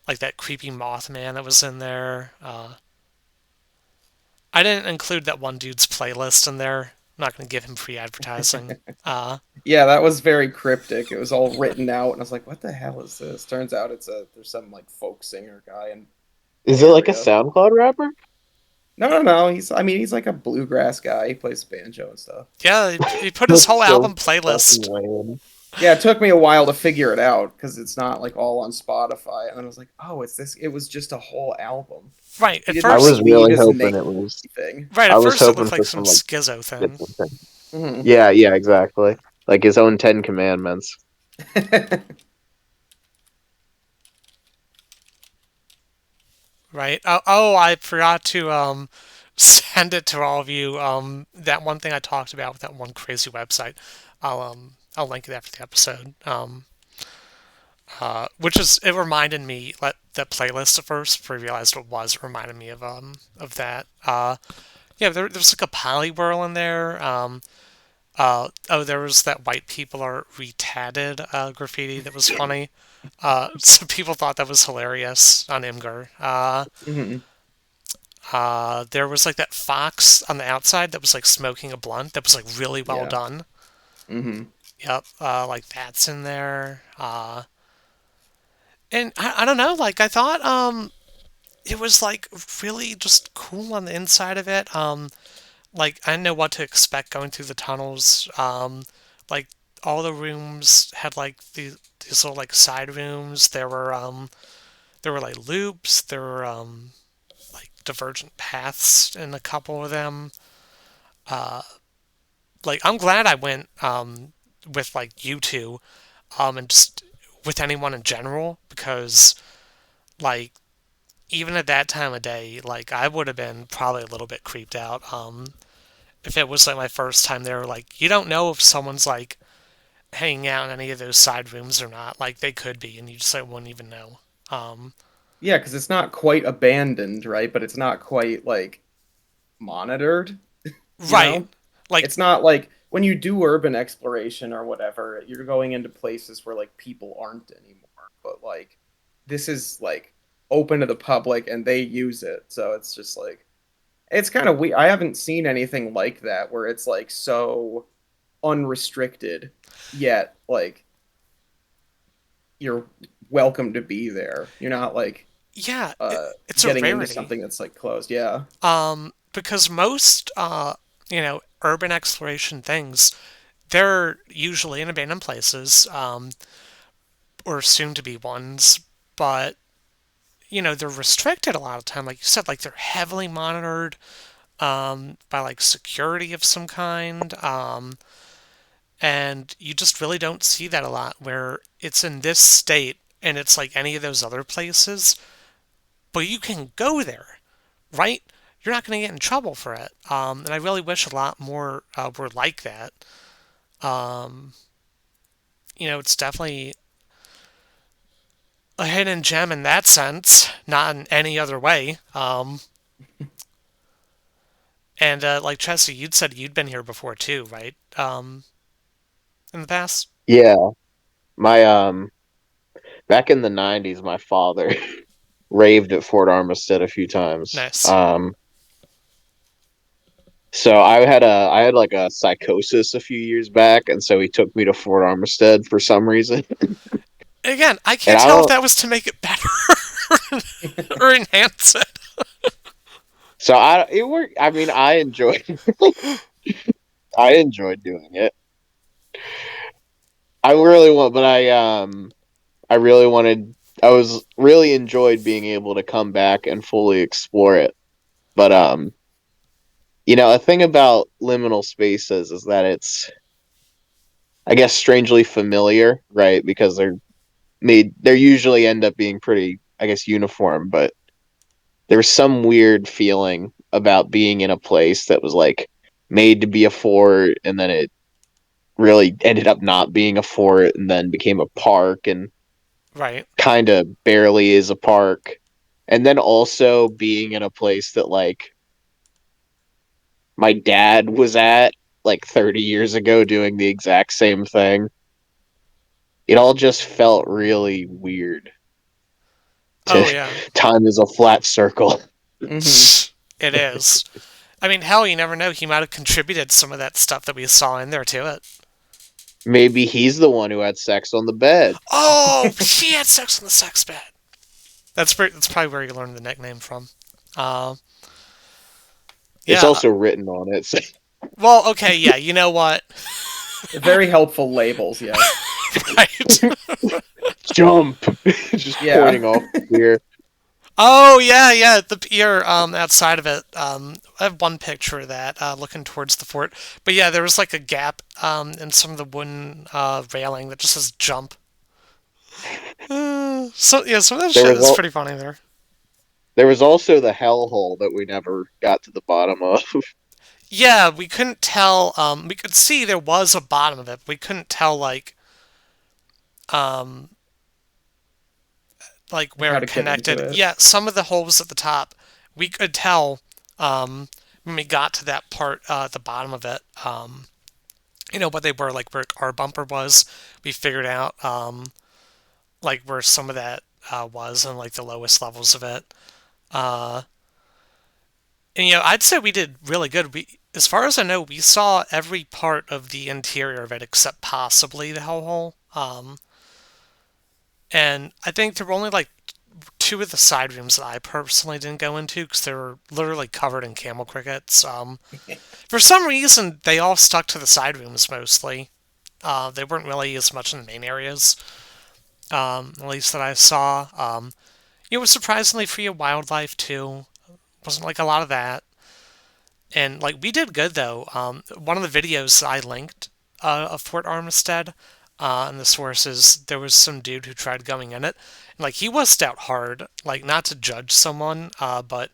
Speaker 1: like that creepy Mothman that was in there. I didn't include that one dude's playlist in there. I'm not going to give him free advertising. Uh,
Speaker 2: Yeah, that was very cryptic. It was all written out, and I was like, "What the hell is this?" Turns out there's some like folk singer guy in the
Speaker 3: Is it like a
Speaker 2: area.
Speaker 3: SoundCloud rapper?
Speaker 2: No, no, no. He's like a bluegrass guy. He plays banjo and stuff.
Speaker 1: yeah, he put his
Speaker 3: That's
Speaker 1: whole
Speaker 3: so
Speaker 1: album
Speaker 3: fucking
Speaker 1: playlist.
Speaker 3: lame.
Speaker 2: Yeah, it took me a while to figure it out because it's not like all on Spotify. And then I was like, "Oh, it's this." It was just a whole album.
Speaker 1: Right
Speaker 2: He
Speaker 1: at
Speaker 2: didn't
Speaker 3: I
Speaker 2: like
Speaker 3: was
Speaker 1: first,
Speaker 2: leave
Speaker 3: really
Speaker 2: his name
Speaker 3: hoping it was.
Speaker 2: thing.
Speaker 1: right
Speaker 3: I
Speaker 1: at
Speaker 3: was
Speaker 1: first it
Speaker 3: hoping
Speaker 1: looked like
Speaker 3: for
Speaker 1: some
Speaker 3: some like
Speaker 1: schizo thing.
Speaker 3: different thing.
Speaker 2: Hmm.
Speaker 3: Yeah, yeah, exactly. Like his own Ten Commandments.
Speaker 1: Right. Oh, I forgot to send it to all of you. That one thing I talked about with that one crazy website. I'll link it after the episode. Which is it reminded me like that playlist at first before I realized what it was. It reminded me of that. Yeah, there's like a polywhirl in there. Oh, there was that white people are retatted graffiti that was funny. So people thought that was hilarious on Imgur.
Speaker 2: Hmm.
Speaker 1: There was like that fox on the outside that was like smoking a blunt that was like really well
Speaker 2: Yeah.
Speaker 1: done.
Speaker 2: Hmm.
Speaker 1: Yep, like that's in there. And I don't know, like I thought it was like really just cool on the inside of it. Like I didn't know what to expect going through the tunnels. Like all the rooms had like these little like side rooms. There were like loops. There were like divergent paths in a couple of them. Like I'm glad I went with like you two and just with anyone in general because like even at that time of day like I would have been probably a little bit creeped out if it was like my first time there. Like you don't know if someone's like hanging out in any of those side rooms or not. Like they could be and you just like wouldn't even know. um
Speaker 2: Yeah, because it's not quite abandoned, right? But it's not quite like monitored. You
Speaker 1: right.
Speaker 2: know,
Speaker 1: Like
Speaker 2: it's not like when you do urban exploration or whatever, you're going into places where like people aren't anymore. But like this is like open to the public and they use it. So it's just like it's kind of weird. I haven't seen anything like that where it's like so unrestricted yet like you're welcome to be there. You're not like
Speaker 1: yeah, it's a
Speaker 2: getting into
Speaker 1: rarity.
Speaker 2: something that's like closed. Yeah.
Speaker 1: Because most urban exploration things they're usually in abandoned places or soon to be ones, but they're restricted a lot of time. Like you said, like they're heavily monitored by like security of some kind, and you just really don't see that a lot. Where it's in this state and it's like any of those other places, but you can go there, right? You're not going to get in trouble for it. And I really wish a lot more were like that. Um, it's definitely a hidden gem in that sense, not in any other way. And like Chelsea, you'd said you'd been here before too, right? In the past.
Speaker 3: Yeah. My back in the '90s, my father raved at Fort Armistead a few times.
Speaker 1: Nice.
Speaker 3: So I had like a psychosis a few years back, and so he took me to Fort Armistead for some reason.
Speaker 1: Again, I
Speaker 3: And
Speaker 1: can't
Speaker 3: I
Speaker 1: tell if
Speaker 3: don't.
Speaker 1: that was to make it better or enhance it.
Speaker 3: So I it worked. I mean, I enjoyed doing it. I really want, but I really wanted. I was really enjoyed being able to come back and fully explore it. But a thing about liminal spaces is that it's, I guess, strangely familiar, right? Because they usually end up being pretty, I guess, uniform, but there's some weird feeling about being in a place that was like made to be a fort and then it really ended up not being a fort and then became a park and
Speaker 1: Right.
Speaker 3: kind of barely is a park. And then also being in a place that like my dad was at like 30 years ago doing the exact same thing. it all just felt really weird. To
Speaker 1: Oh yeah,
Speaker 3: time is a flat circle.
Speaker 2: Hmm.
Speaker 1: it is. I mean, hell, you never know. He might have contributed some of that stuff that we saw in there to it.
Speaker 3: Maybe he's the one who had sex on the bed.
Speaker 1: Oh, he had sex on the sex bed. That's probably where you learned the nickname from. Uh,
Speaker 3: It's
Speaker 1: yeah.
Speaker 3: also written on it. So
Speaker 1: Well, okay, yeah. You know what?
Speaker 2: Very helpful labels, yes.
Speaker 1: Right.
Speaker 3: jump, just
Speaker 2: Yeah.
Speaker 3: pointing off the pier.
Speaker 1: Oh yeah, yeah. The pier outside of it. I have one picture of that looking towards the fort. But yeah, there was like a gap in some of the wooden railing that just says jump. So yeah, some of that
Speaker 3: There
Speaker 1: shit
Speaker 3: was
Speaker 1: is
Speaker 3: all.
Speaker 1: pretty funny there.
Speaker 3: There was also the hellhole that we never got to the bottom of.
Speaker 1: Yeah, we couldn't tell. We could see there was a bottom of it. But we couldn't tell um, like where
Speaker 2: How
Speaker 1: it
Speaker 2: to get into
Speaker 1: connected.
Speaker 2: it.
Speaker 1: Yeah, some of the holes at the top, we could tell um, when we got to that part at the bottom of it. What they were like where our bumper was. We figured out like where some of that was and like the lowest levels of it. Uh, and I'd say we did really good. As far as I know, we saw every part of the interior of it except possibly the hellhole. And I think there were only like two of the side rooms that I personally didn't go into because they were literally covered in camel crickets. For some reason, they all stuck to the side rooms mostly. They weren't really as much in the main areas, at least that I saw. It was surprisingly free of wildlife too. Wasn't like a lot of that. And like we did good though. One of the videos I linked of Fort Armistead in the sources, there was some dude who tried going in it. And, like he wussed out hard. Like not to judge someone, but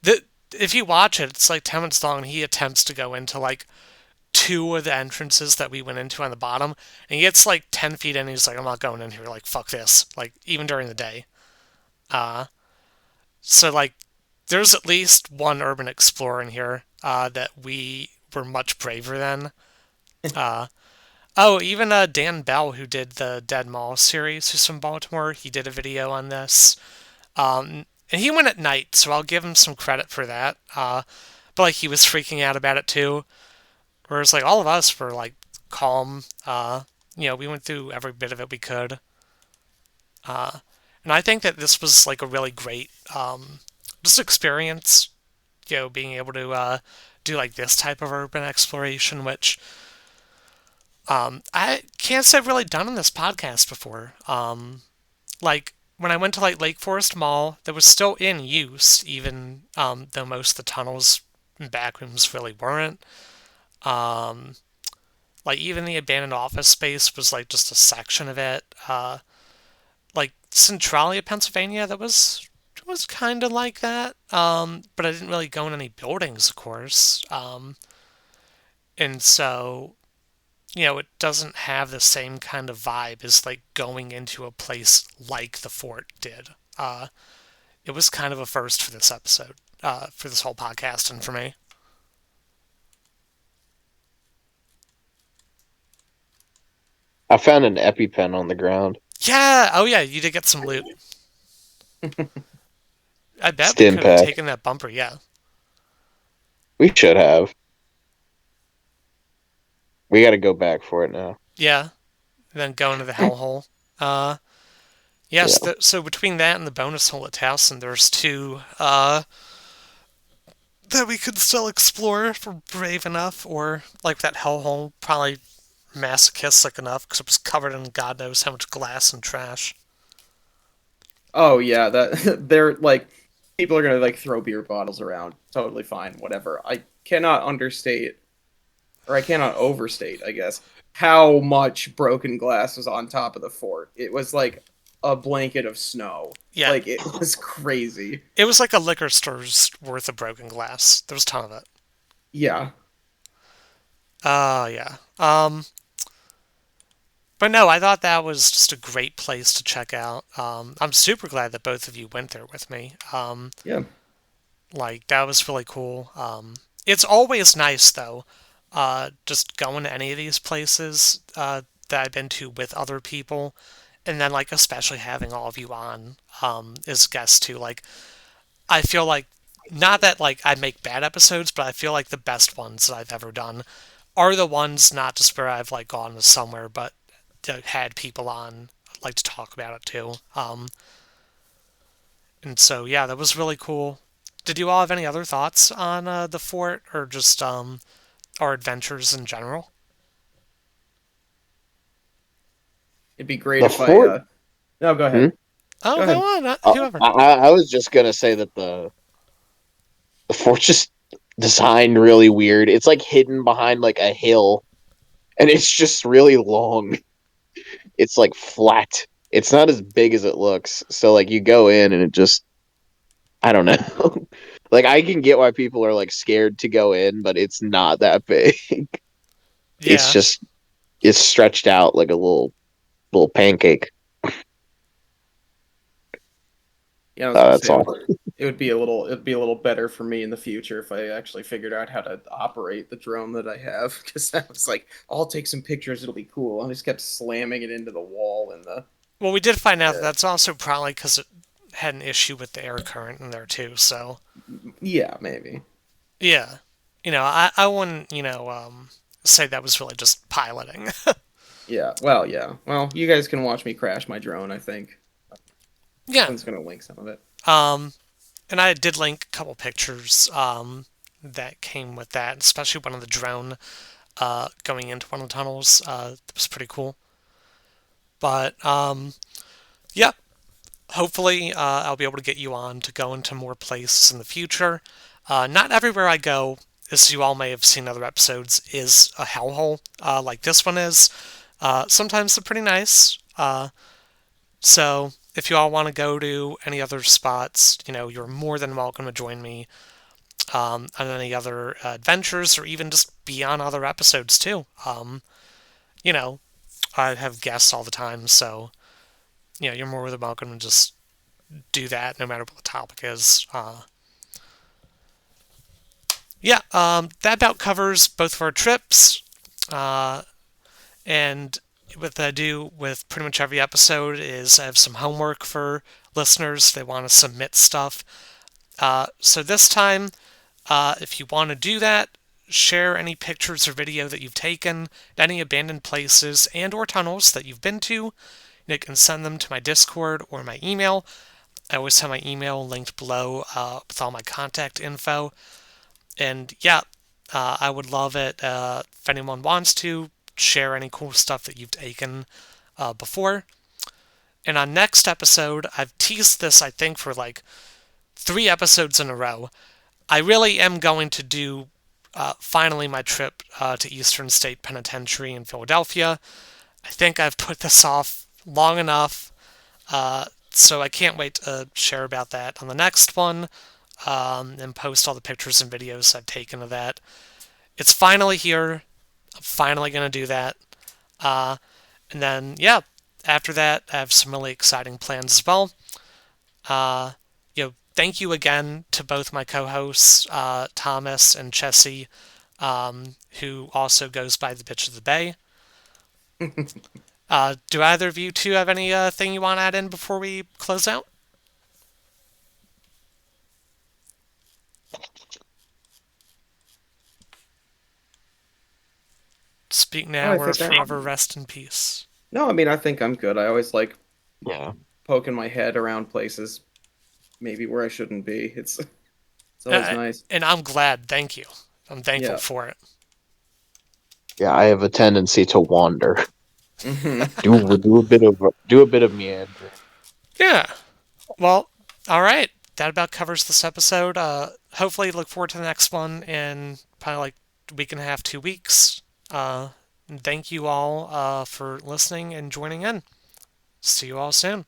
Speaker 1: the if you watch it, it's like 10 minutes long. And he attempts to go into like two of the entrances that we went into on the bottom, and he gets like 10 feet in. And he's like, "I'm not going in here. Like fuck this." Like even during the day. Uh, so like there's at least one urban explorer in here that we were much braver than. Uh, oh, even Dan Bell, who did the Dead Mall series, who's from Baltimore, he did a video on this. And he went at night, so I'll give him some credit for that. But like he was freaking out about it too. Whereas like all of us were like calm. We went through every bit of it we could. And I think that this was like a really great just experience. Being able to do like this type of urban exploration, which I can't say I've really done in this podcast before. Like when I went to like Lake Forest Mall, that was still in use, even though most of the tunnels and back rooms really weren't. Um, like even the abandoned office space was like just a section of it. Like Centralia, Pennsylvania, that was kind of like that. But I didn't really go in any buildings, of course. And so it doesn't have the same kind of vibe as like going into a place like the fort did. It was kind of a first for this episode, for this whole podcast, and for me.
Speaker 3: I found an EpiPen on the ground.
Speaker 1: Yeah. Oh yeah, you did get some loot. I bet we
Speaker 3: Stim
Speaker 1: could have
Speaker 3: pack.
Speaker 1: taken that bumper. Yeah.
Speaker 3: We should have. We got to go back for it now.
Speaker 1: Yeah. And then go into the hellhole. Uh, yes.
Speaker 3: Yeah.
Speaker 1: So between that and the bonus hole at Towson, there's two that we could still explore if we're brave enough, or like that hellhole, probably masochistic enough because it was covered in God knows how much glass and trash.
Speaker 2: Oh yeah, that they're like people are gonna like throw beer bottles around. Totally fine, whatever. I cannot understate, or I cannot overstate, I guess, how much broken glass was on top of the fort. It was like a blanket of snow.
Speaker 1: Yeah,
Speaker 2: Like it was crazy.
Speaker 1: it was like a liquor store's worth of broken glass. There was a ton of it.
Speaker 2: Yeah.
Speaker 1: Yeah. But no, I thought that was just a great place to check out. I'm super glad that both of you went there with me.
Speaker 2: Yeah.
Speaker 1: Like that was really cool. It's always nice though, just going to any of these places. that I've been to with other people, and then like especially having all of you on as guests too. Like I feel like not that like I make bad episodes, but I feel like the best ones that I've ever done are the ones not just where I've like gone to somewhere, but had people on like to talk about it too. And so yeah, that was really cool. Did you all have any other thoughts on the fort or just our adventures in general?
Speaker 2: It'd be great
Speaker 3: The
Speaker 2: if I.
Speaker 3: fort.
Speaker 2: No, go
Speaker 3: Hmm?
Speaker 2: ahead.
Speaker 1: Oh,
Speaker 2: Go
Speaker 1: go
Speaker 2: ahead.
Speaker 1: on, whoever.
Speaker 3: I was just gonna say that the fort's just designed really weird. It's like hidden behind like a hill, and it's just really long. It's like flat. It's not as big as it looks. So like you go in and it just I don't know. Like I can get why people are like scared to go in, but it's not that big. It's
Speaker 1: Yeah,
Speaker 3: just it's stretched out like a little pancake.
Speaker 2: Yeah, I was gonna
Speaker 3: That's
Speaker 2: say
Speaker 3: all.
Speaker 2: it'd be a little better for me in the future if I actually figured out how to operate the drone that I have, because I was like, I'll take some pictures, it'll be cool. I just kept slamming it into the wall and the
Speaker 1: well, we did find out that
Speaker 2: uh,
Speaker 1: that's also probably because it had an issue with the air current in there too. So
Speaker 2: yeah, maybe.
Speaker 1: yeah, I wouldn't say that was really just piloting.
Speaker 2: Yeah, well, yeah. Well, you guys can watch me crash my drone, I think.
Speaker 1: Yeah,
Speaker 2: Someone's gonna link some of it.
Speaker 1: um, and I did link a couple pictures that came with that, especially one of the drone going into one of the tunnels. That was pretty cool. But yeah, hopefully I'll be able to get you on to go into more places in the future. Not everywhere I go, as you all may have seen other episodes, is a hellhole like this one is. Sometimes they're pretty nice. So if you all want to go to any other spots, you're more than welcome to join me on any other adventures or even just be on other episodes too. You know, I have guests all the time, so you're more than welcome to just do that no matter what the topic is. Yeah, that about covers both of our trips. Uh, and what I do with pretty much every episode is I have some homework for listeners. They want to submit stuff. So this time, if you want to do that, share any pictures or video that you've taken at any abandoned places and or tunnels that you've been to. You can send them to my Discord or my email. I always have my email linked below with all my contact info. And yeah, I would love it if anyone wants to share any cool stuff that you've taken before. And on next episode, I've teased this, I think, for like 3 episodes in a row. I really am going to do finally my trip to Eastern State Penitentiary in Philadelphia. I think I've put this off long enough, so I can't wait to share about that on the next one and post all the pictures and videos I've taken of that. It's finally here. I'm finally going to do that. Uh, and then, yeah, after that, I have some really exciting plans as well. Thank you again to both my co-hosts, Thomas and Chessie, who also goes by the Bitch of the Bay. Do either of you two have any thing you want to add in before we close out? Speak
Speaker 2: Oh,
Speaker 1: now
Speaker 2: I
Speaker 1: or
Speaker 2: think
Speaker 1: forever rest in peace.
Speaker 2: no, I mean, I think I'm good. I always like
Speaker 3: Yeah.
Speaker 2: poking my head around places maybe where I shouldn't be. It's always
Speaker 1: Uh,
Speaker 2: nice.
Speaker 1: and I'm glad. Thank you. I'm thankful
Speaker 2: Yeah.
Speaker 1: for it.
Speaker 3: Yeah, I have a tendency to wander.
Speaker 2: Hmm.
Speaker 3: Do a bit of meandering.
Speaker 1: Yeah. Well, all right. That about covers this episode. Hopefully, look forward to the next one in probably like a week and a half, 2 weeks. And thank you all for listening and joining in. See you all soon.